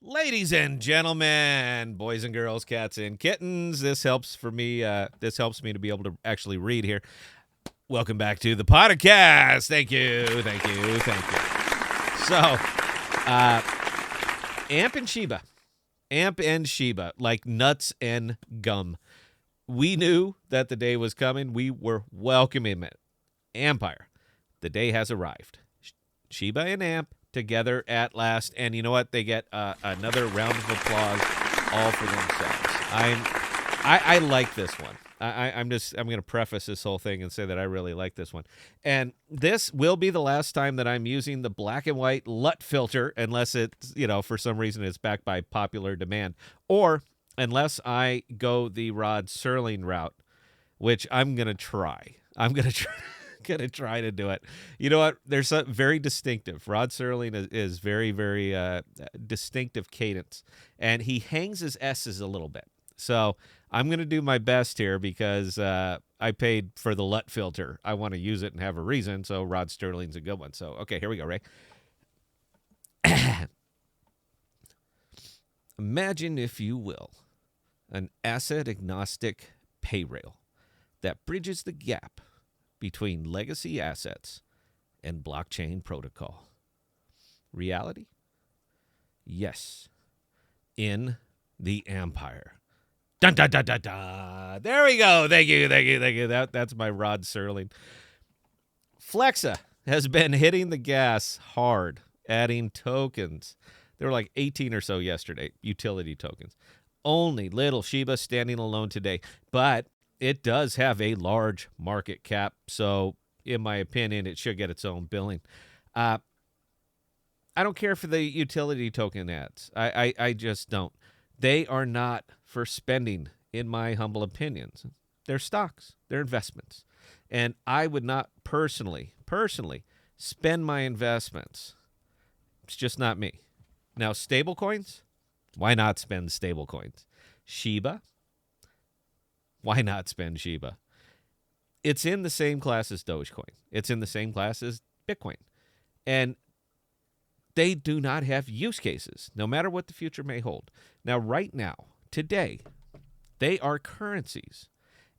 Ladies and gentlemen, boys and girls, cats and kittens, this helps for me. This helps me to be able to actually read here. Welcome back to the podcast. Thank you. So, uh, Amp and Shiba, like nuts and gum. We knew that the day was coming. We were welcoming it. Empire, the day has arrived. Shiba and Amp together at last, and you know what? They get another round of applause, all for themselves. I like this one. I'm going to preface this whole thing and say that I really like this one, and this will be the last time that I'm using the black and white LUT filter, unless it's for some reason it's backed by popular demand, or unless I go the Rod Serling route, which I'm gonna try. I'm gonna try. Gonna try to do it. You know what? There's something very distinctive. Rod Serling is very, very distinctive cadence, and he hangs his S's a little bit. So I'm gonna do my best here because I paid for the LUT filter. I want to use it and have a reason. So Rod Serling's a good one. So okay, here we go, Ray. Imagine, if you will, an asset agnostic pay rail that bridges the gap between legacy assets and blockchain protocol. Reality? Yes. In the Empire. Dun, dun, dun, dun, dun. There we go. Thank you. That's my Rod Serling. Flexa has been hitting the gas hard, adding tokens. There were like 18 or so yesterday, utility tokens. Only little Shiba standing alone today. But it does have a large market cap, so in my opinion, it should get its own billing. I don't care for the utility token ads. I just don't. They are not for spending, in my humble opinions. They're stocks. They're investments. And I would not personally spend my investments. It's just not me. Now, stable coins, why not spend stable coins? Shiba, why not spend Shiba? It's in the same class as Dogecoin. It's in the same class as Bitcoin. And they do not have use cases, no matter what the future may hold. Now, right now, today, they are currencies.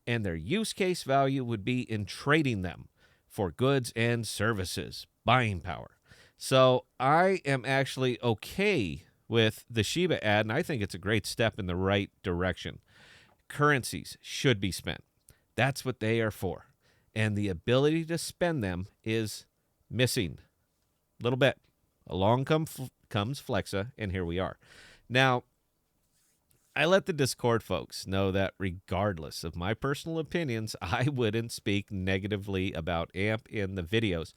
And their use case value would be in trading them for goods and services, buying power. So I am actually okay with the Shiba ad, and I think it's a great step in the right direction. Currencies should be spent. That's what they are for. And the ability to spend them is missing a little bit. Along comes Flexa, and here we are. Now, I let the Discord folks know that regardless of my personal opinions, I wouldn't speak negatively about AMP in the videos.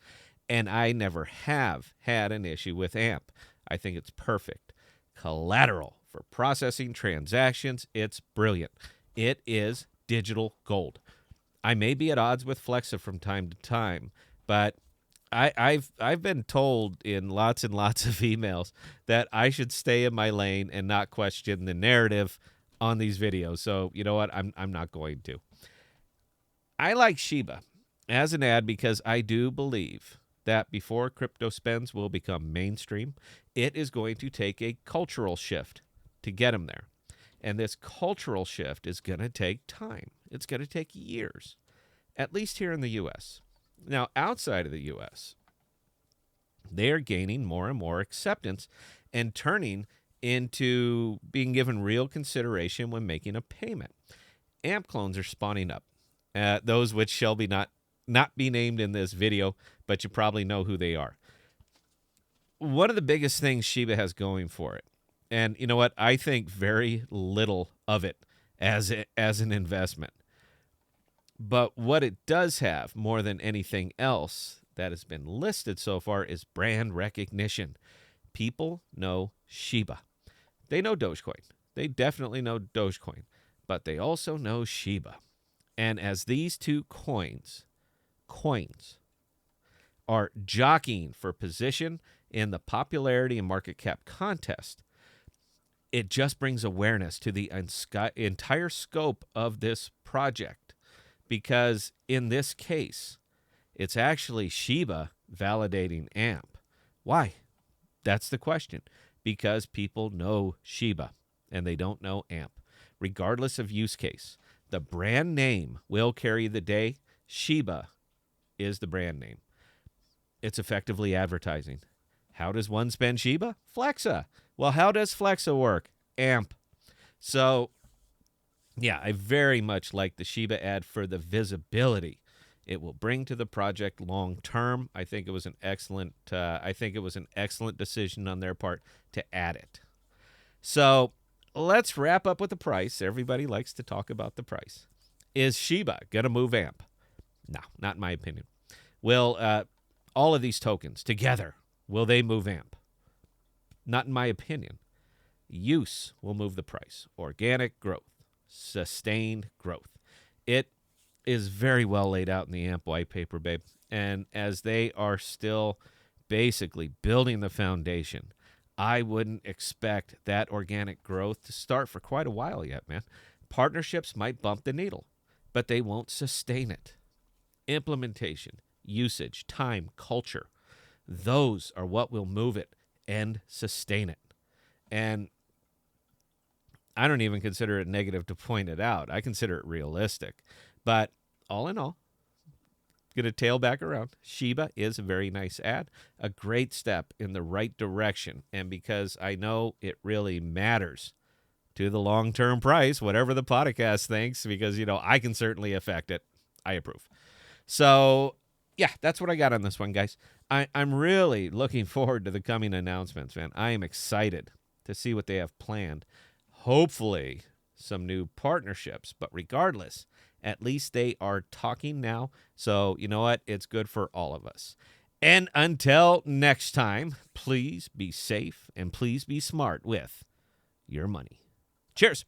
And I never have had an issue with AMP. I think it's perfect. Collateral for processing transactions, it's brilliant. It is digital gold. I may be at odds with Flexa from time to time, but I've been told in lots and lots of emails that I should stay in my lane and not question the narrative on these videos. So you know what? I'm not going to. I like Shiba as an ad because I do believe that before crypto spends will become mainstream, it is going to take a cultural shift to get them there. And this cultural shift is going to take time. It's going to take years, at least here in the U.S. Now, outside of the U.S., they are gaining more and more acceptance and turning into being given real consideration when making a payment. AMP clones are spawning up, those which shall be not be named in this video, but you probably know who they are. One of the biggest things Shiba has going for it, and you know what? I think very little of it as an investment. But what it does have more than anything else that has been listed so far is brand recognition. People know Shiba. They know Dogecoin. They definitely know Dogecoin, but they also know Shiba. And as these two coins are jockeying for position in the popularity and market cap contest, it just brings awareness to the entire scope of this project. Because in this case, it's actually Shiba validating AMP. Why? That's the question. because people know Shiba and they don't know AMP. Regardless of use case, the brand name will carry the day. Shiba is the brand name. It's effectively advertising. How does one spend Shiba? Flexa. Well, how does Flexa work? AMP. So, yeah, I very much like the Shiba ad for the visibility it will bring to the project long term. I think it was an excellent. Decision on their part to add it. So let's wrap up with the price. Everybody likes to talk about the price. Is Shiba gonna move AMP? No, not in my opinion. Will all of these tokens together, will they move AMP? Not in my opinion. Use will move the price. Organic growth, sustained growth. It is very well laid out in the AMP white paper, babe. And as they are still basically building the foundation, I wouldn't expect that organic growth to start for quite a while yet, man. Partnerships might bump the needle, but they won't sustain it. Implementation, usage, time, culture, those are what will move it and sustain it. And I don't even consider it negative to point it out. I consider it realistic. But all in all, going to tail back around. Shiba is a very nice ad, a great step in the right direction. And because I know it really matters to the long-term price, whatever the podcast thinks, because, I can certainly affect it. I approve. So, yeah, that's what I got on this one, guys. I'm really looking forward to the coming announcements, man. I am excited to see what they have planned. Hopefully, some new partnerships. But regardless, at least they are talking now. So, you know what? It's good for all of us. And until next time, please be safe and please be smart with your money. Cheers.